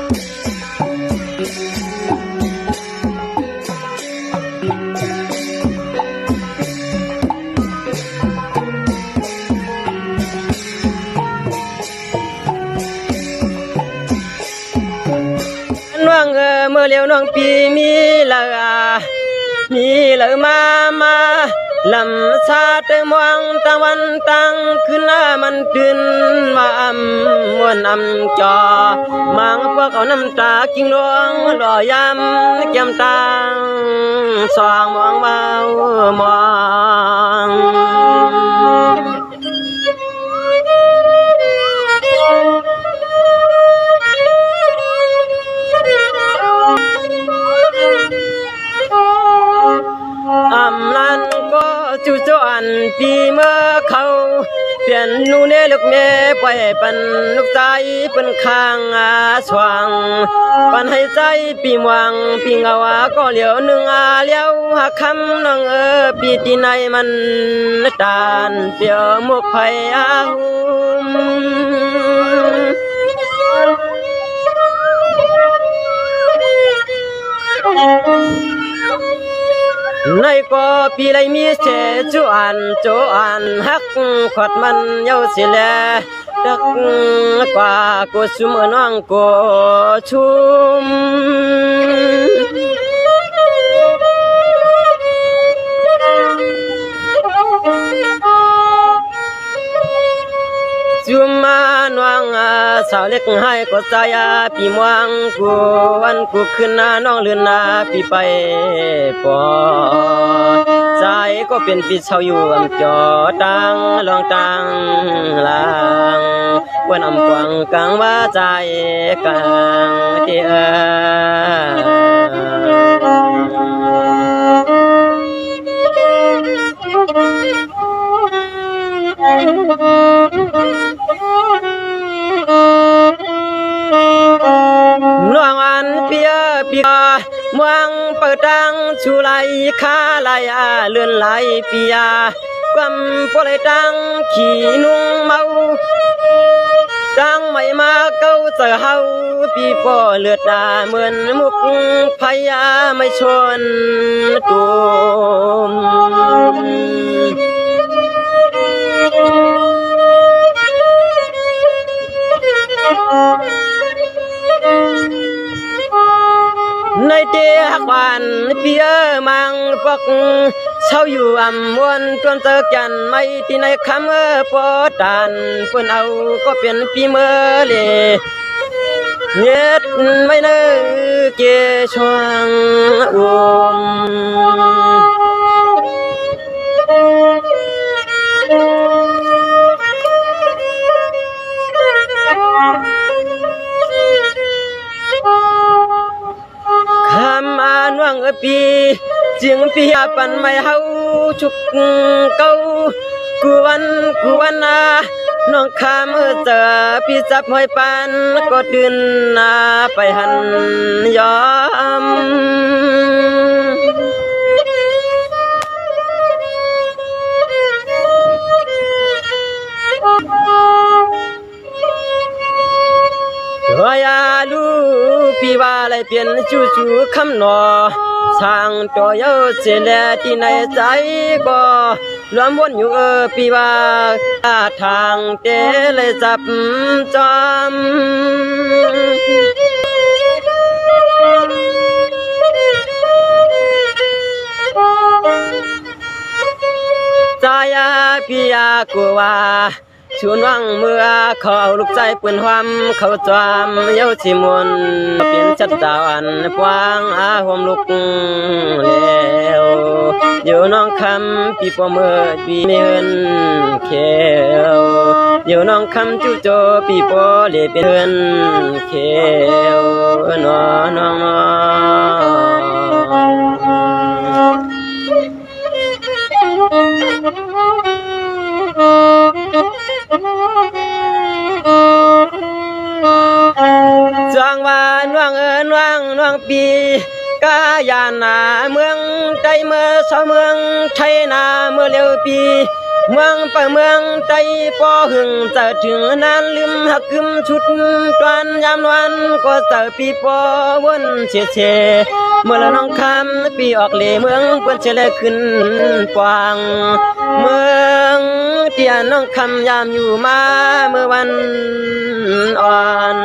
น้องเมื่อเลี้ยวน้องปีมีละมีละมาลำชาเตมวงตะวันตั้งขึ้นมันตื่นมามวนจอมังพวกเอาน้ำตากิ้งลวงรอยำแก้มตาสว่างมองเบามองลันก็จุจวนปีเมื่อเขาเปลี่ยนนูเนลูกเมย์ปล่อยปันลูกใจเป็นข้างสว่างปันให้ใจปีมวังปีเงาก็เหลียวหนึ่งเลี้ยวหักคำน้องปีที่ในมันตานเปียวมุกไผ่ในก็ปีไรมีเสจวนฮักขวดมันเยาสิแลดักกว่ากูชุมน้องกูชุมจุมมาหนวงสาวเล็กให้ก็ใจปีมวงกูวันกูขึ้นน้องเลือนปีไปปอใจก็เป็นปีเช่าอยู่จอตังลองตังลางวันกวางกลางว่าใจกลางเดีน้องอันเปียมวงเปิดดังชูไหลขาไหลเลื่อนไหลเปียความปล่อยดังขี่นุ่งเมาดังไม่มาเก้าเจอเฮาปีป่อเลือดเหมือนมุกพยาไม่ชนตุ่มในเตียกวันเปียมังปกเช่าอยู่มวนจนเจอกันไม่ที่ในคำปอดันเพิ่นเอาก็เป็นปีเมื่อเลเย็ดไม่เนเกชวงน้วงปีจึงปีปันไม่เฮาชุกเก้ากูวันน้องคำเจอพี่จับหอยปันก็ตื่นไปหันยอมยาลูพี่ว่าอะไรเปลี่ยนจู่คำหนอทางตัวเยาเสียแลที่ในใจก็รวมวนอยู่พี่ว่าทางเตเลยจับจอมใจพี่กูว่าชวนวังเมื่อเขาเอาลูกใจปืนความเขาจวมเย้าชิมวนเปลี่ยนชัดตาวันกว้างหวมลุกแล้วอยู่น้องคำปีปอเมื่อปีเมินเขียวอยู่น้องคำจู่โจปีปอเลี้ยเป็นเขียวนอนจางว่าน้องปีกายานาเมืองใจเมื่อสาวเมืองไทยนาเมื่อเร็วปี เมืองไปเมืองใจปอหึงจะถึงนานลืมหักกึมชุดตวนยามวันก็จะปีปอวนเชเมื่อละน้องคำปีออกเลเมืองเปิ้นเชลขึ้นกวางเมืองเตียน้องคำยามอยู่มาเมื่อวันอ่อน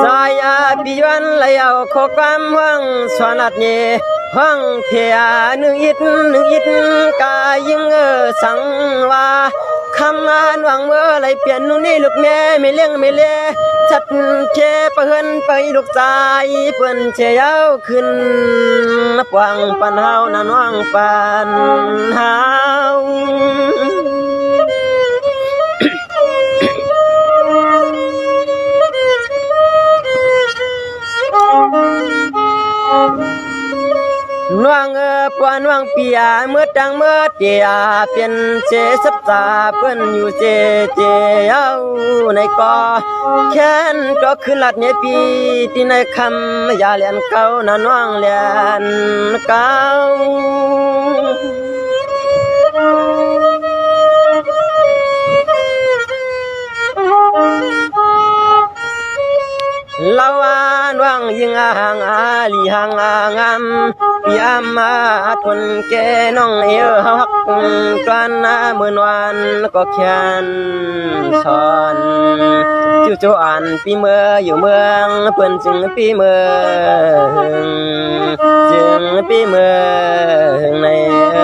สายปีวันเลยเอาข้อความว่างสวนัดเย่ห้องเพียหนึ่งอิดกายยิงสังว่าคำงานหวังเมื่อไรเปลี่ยนนู่นนี่ลูกแม่ไม่เลี้ยงไม่เล่ชัดเชเปิ้นไปลูกชายเปิ้นเชยาวขึ้นปวังปันเฮานั่นว่างปันเฮานวงปวนวงเปียเมื่อดังเมื่อเตียเปลี่ยนเจสับตาเปิ้นอยู่เจเอาในกอแค้นก็คือลัดเนี่ยปีที่ในคำอย่าเลียนเก่านั่นว่างเลียนเก่าลาวานวังยิงห่างอาลีห่างงามปีอามาทนแกน้องเอวเฮาฮักกวนเมื่อวันก็แค้นสอนจู่โจอันปีเมื่ออยู่เมืองเพิ่นจึงปีเมืองใน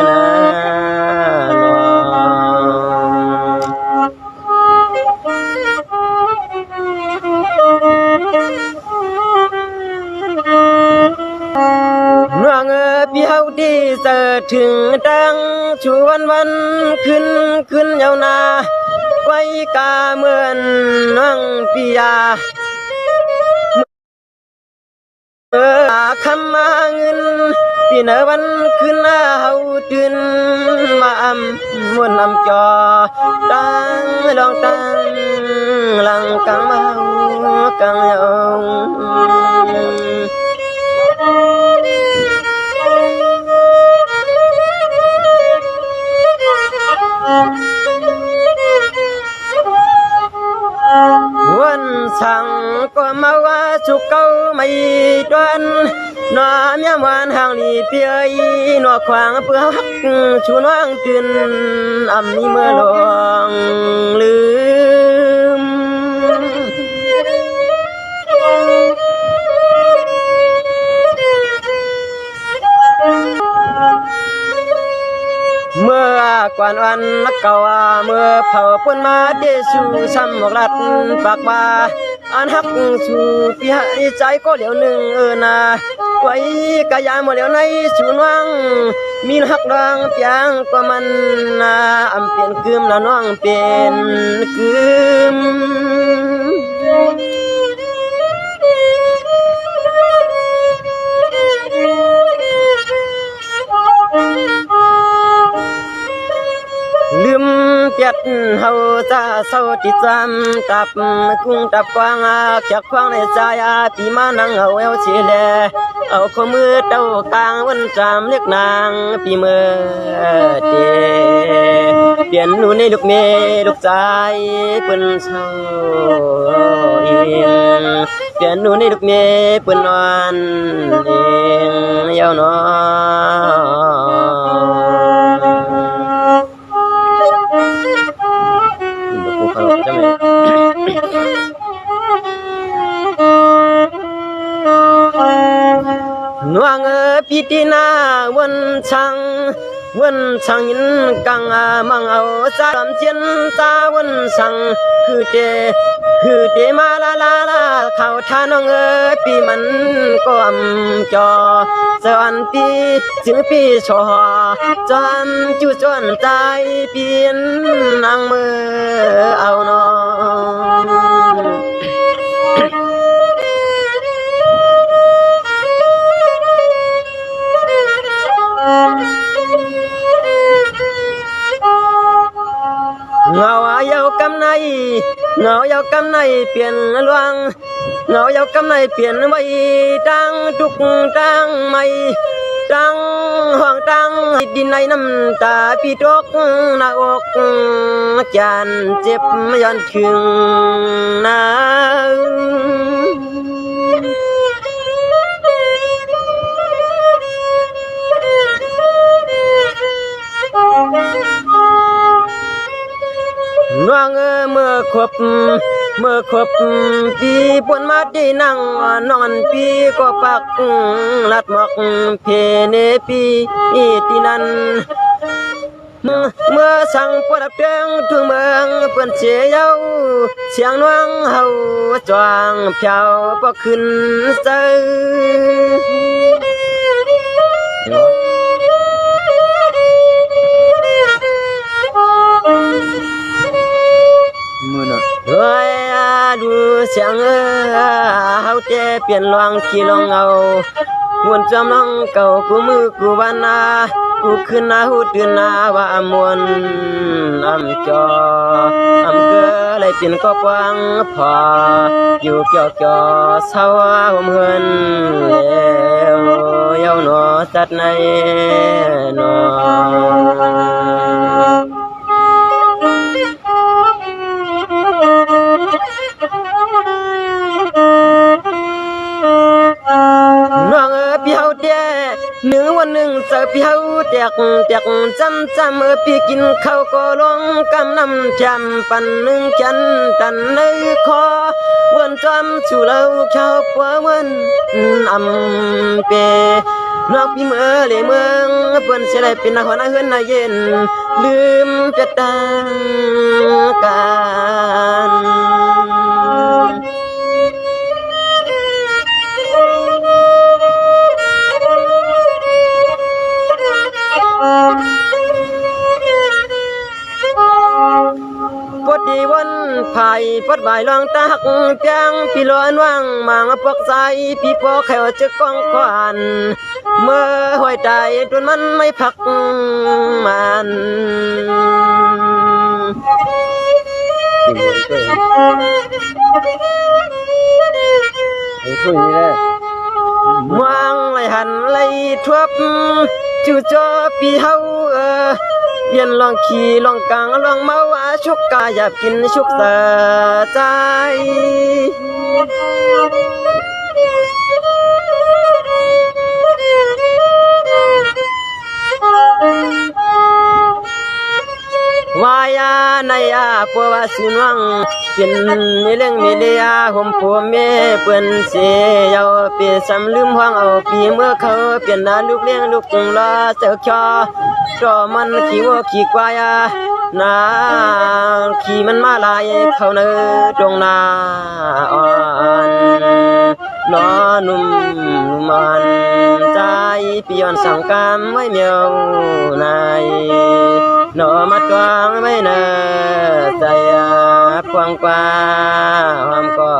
นาพี่เฮาดีเสิร์ถึงดังชวันขึ้นยาวนาไว้กาเหมือนนั่งปียาคำมาเงินปีเนวันขึ้นเฮาตื่นมามวนจอตังลองตังหลังกังเมากังยองวันสั่งก็มาว่าสุกเก่าไม่ดวนนอเมียวันห่างลีเปียนอขวางเพื่อฮักชูน้องตื่นมีเมื่อลองลืมเมื่อกวนวันนักเก่าเมื่อเผาปนมาเดชูซ้ำหมกลัดปากมาอันฮักชูปีหายใจก็เหลียวหนึ่งนาไว้กายาหมดเหลียวในชูนวังมีฮักดังเปียงกว่ามันเปลี่ยนคืมน้องเปลี่ยนคืมลืมเปียดเฮาตาเศร้าติดจำตับกุ้งตับกวางแขกควางในใจปีมานังเอาเอวเชลเอาข้อมือเต้ากลางวันจำเรียกนางปีเมื่อเตเปลี่ยนหนูในลูกเมลูกใจเปิ้นเศร้าเองเปลี่ยนหนูในลูกเมเปิ้นนอนเองยาวนอนวงปีตินาวันช่างยินกังมังเอาสาลำเจียนตาวันช่างคือเจมาลาเขาท่าน้องปีมันก็จอสวรรค์ปีจึงปีชอจอนจูจวนใจเปลี่ยนนางมือเอานอ เหงาเยาวกำในเปลี่ยนลวงเหงาเยาวกำในเปลี่ยนไว้ตั้งทุกตั้งไม่ตั้งห้องตั้งดินในน้ำตาพี่ตกหน้าอกจานเจ็บย้อนถึงน้าน้องเมื่อครบปีปวนมาได้นั่งนอนปีก็ปักลัดหมอกเพเนปีที่นั้นเมื่อสั่งปวดเพียงถึงเมืองเปิ้นเสียเย้าเสียงน้องเฮาจวางเพียวบ่ขึ้นเซอมือน่ะเฮ้ยดูเสียงเฮาแต่เปลี่ยนลวงขี้ลงเอาวนจำน้องเก่ากูมือกูวันนากูขึ้นหน้าหูตื่นหน้าว่าอมวนอำจออำเกอเลยเป็นก็ปวังพออยู่เกี่ยวเกี่ยวเศร้าผมเฮินแล้วเย้าหนอจัดในหนอน้องพี่เฮาเด้หนึ่งวันหนึ่งเจอพี่เฮาแตกจำพี่กินข้าวก็ลงกำน้ำแจมปันหนึ่งจันตันในคอวนจำสู่เราเช้าปัววันอำเปนอกพี่เมื่อเลยเมืองเปิ้นเสียได้เป็นหัวหน้าเฮือนนายเย็นลืมจะตั้งกันปวดดีวันไผ่ปวดบ่ายลองตาหักเพียงพี่ล้วนว่างมางปอกใจพี่ปอแขวจะกองควันเมื่อห้อยใจจนมันไม่พักมันมองไหลหันไหลทวบจู่จอพี่เฮาเย็นลองขี่ลองกลางลองเมาชุกกาอยากกินชุกเสือใจวายาในกว่าสินวังเป็นมีเรื่องมีเดียห่มผัวแม่เปิ้นเสียเยาเปียสำลืมห้องเอาปีเมื่อเขาเปลี่ยนนาลูกเลี้ยงลูกรอเสือชอจอมันขี่วัวขี่ควายนาขี่มันมาลายเขาเนื้อตรงนาอ่อนนอนุ่มมันใจปียอนสังกามไม่เมียวนายหนอมัดวางไม่เนอใจกว้างกว่าหอมก่อ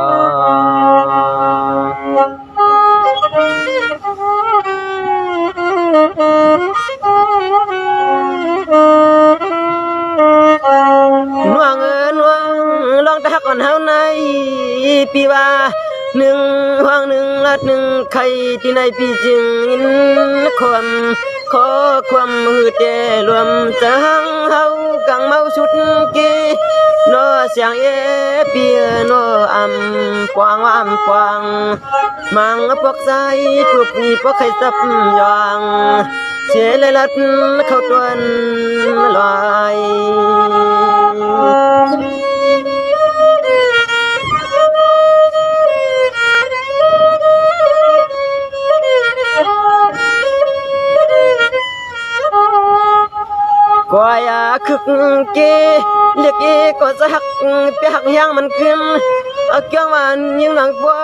น่วงน่วงลองตะหักอ่อนเฮาในปีว่าหนึ่งห้องหนึ่งลัดหนึ่งใครที่ในปีจึงอินความขอความมือเตรวมจะหังเฮากังเมาชุดกีนอเสียงเปียโนปวางว่าปวางมังพวกใจพวกมีพวกใครซับยองเสียเลยลัดเข้าตวนลอยก็อยากคึกเกเรียกก็จะหักไปหักยางมันขึ้นเอาเกี่ยงมันยิ่งหนักกว่า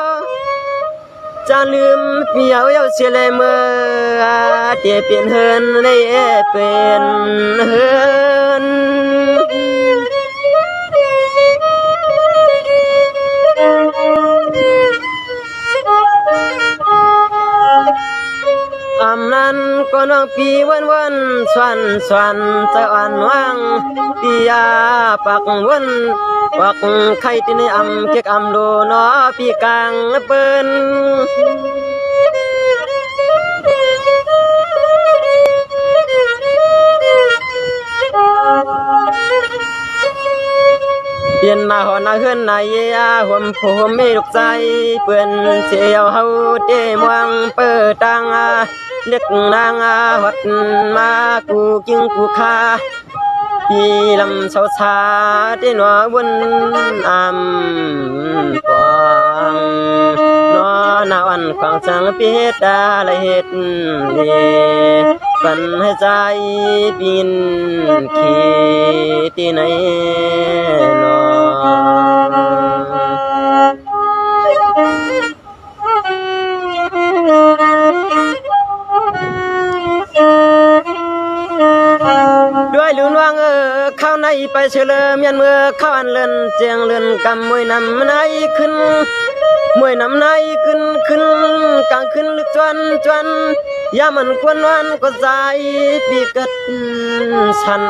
จะลืมเปียวเย้าเสียเลยเมื่อเดี๋ยวเปลี่ยนเฮินเลยเป็นเฮินนั้นก็น้องปีวันสวนจะอ่อนว่างปียาปักวัน วักไข่ที่ในอำเก็กอำโลนอพี่กลางเปิ้นเปลี่ยนมาหอนาเฮือนนายอาห่วมผมไม่ลูกใจเปื่อนเสียวเฮาเดมวังเปิดตังเล็กนางวัดมากูกิงกูคาพี่ลำเสาชาได้หนัววนอำกวางนอนาวันควางสังเปียดาละเฮ็ดดีฝันให้ใจบินขี่ที่ไหนนอด้วยลืนวางเข้าในไปเฉลิมยันเมื่อเข้าอันเลินเจียงเลินกำมวยนำในขึ้นมวยนำในขึ้นกลางขึ้นลึกจวนยามันควรวันก็ใจปีกัดชัน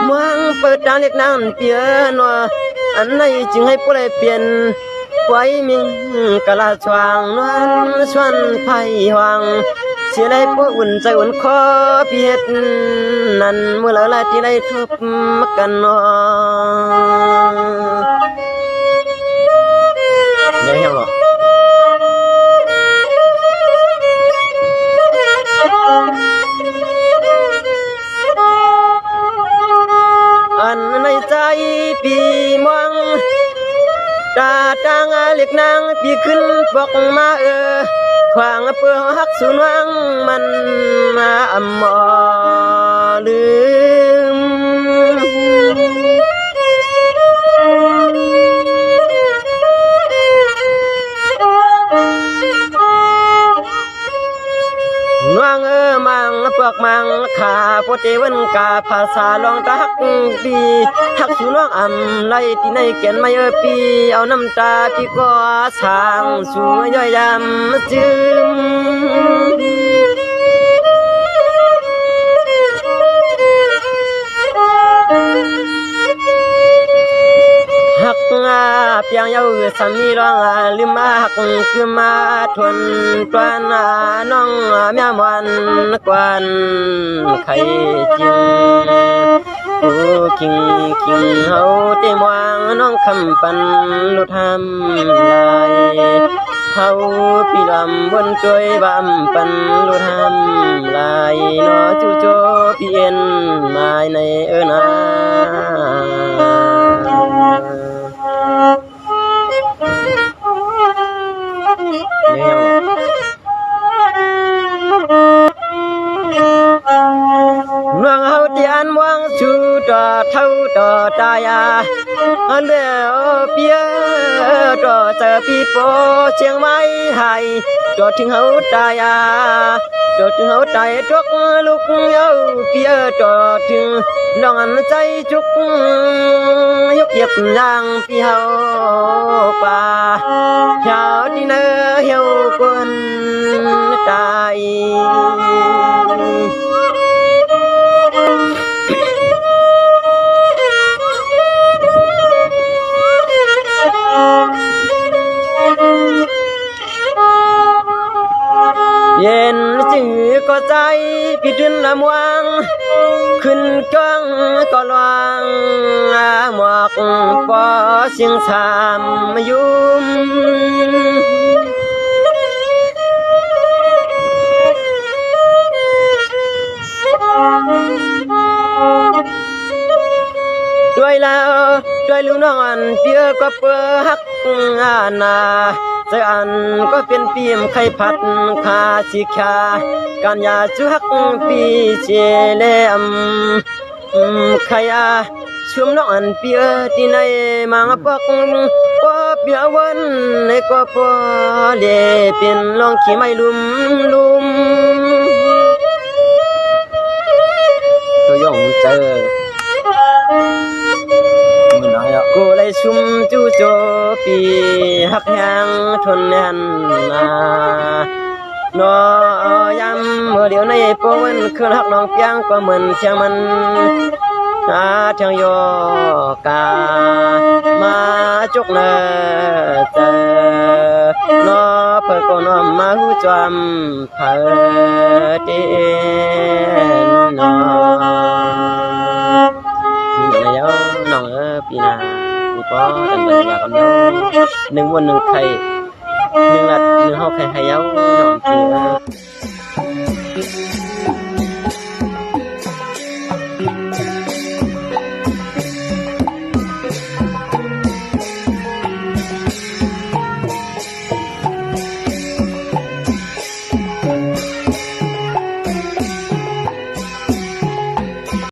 เมืองเปิดดาวเล็กนางเปียนว่าอันไหนจึงให้ผู้ใดเปลี่ยนไว้มิงกะลาชวางนวลชวนไผ่หวังเสียได้พวกอุ่นใจอุ่นคอเพียดนั่นเมื่อละที่ได้ทุบกันนอเดี๋ยวยังหรออันในใจปีมองตาต่างเล็กนางปีขึ้นบอกมาควางเปื้อหักสูนวังมันมาอำมอลืมนวงมังเปลือกมังขาโพเทวันกาภาษาลองตาหักดีหักสูนวังอำไล่ที่ในแก่นไม่ปีเอาน้ำตาพี่ก็สร้างสู่ย่อยยำจืมหักเปียงเยาสามีร้องลืมมาหักคือมาทวนตวนน้องแม่มวันกวนไข่จริงโอ้คิงเฮาเต็มวางน้องคำปันลุทำลายเฮาพี่ลำบนตัวยบำปันลุทำลายนอจูโจพี่เอ็นมาในนานวงเฮาที่อันวางชูต่อเท่าต่อตายอันเดียวเปียต่อเจอพี่โปเชียงไม้ให้ต่อถึงเฮาตายต่อถึงเฮาตายทุกลูกเยาเปียต่อถึงน้องอันใจจุกยกเหยียบย่างพี่เฮาป่าชาวที่เนื้อเหี่ยวคนตายเย็นจือก็ใจพี่ดินละมวงขึ้นจ้องก็ลวงหมอกปอเสียงสามยุ่มด้วยแล้วด้วยลูกน้องอันเปียก็เปื้อหักนาเจออันก็เป็นปีมไข่ผัดคาสิกาการยาจุหักปีเจเลมขยาชุมน้องอันเปียที่ในมังปอกปอเปียวันในก็ปอเลเป็นลองขี้ไม่ลุมตัวยงเจอกูเลยชุมจูโจปีหักแหงทนแน่นมานอยำเมื่อเดียวในปวันคืนหักน้องเปียงก็เหมือนเชียงมัน เทียงโยกามาจุกเนเจอนอเพื่อก็น้อมมาหูจวมเพื่อเตีนนอมีหนังเยอะน้องปีนามีป้อตันเป็นยากันเยอะหนึ่งวันหนึ่งไข่หนึ่งหลัดหนึ่งห้อไข่ให้เยอะน้องเตีย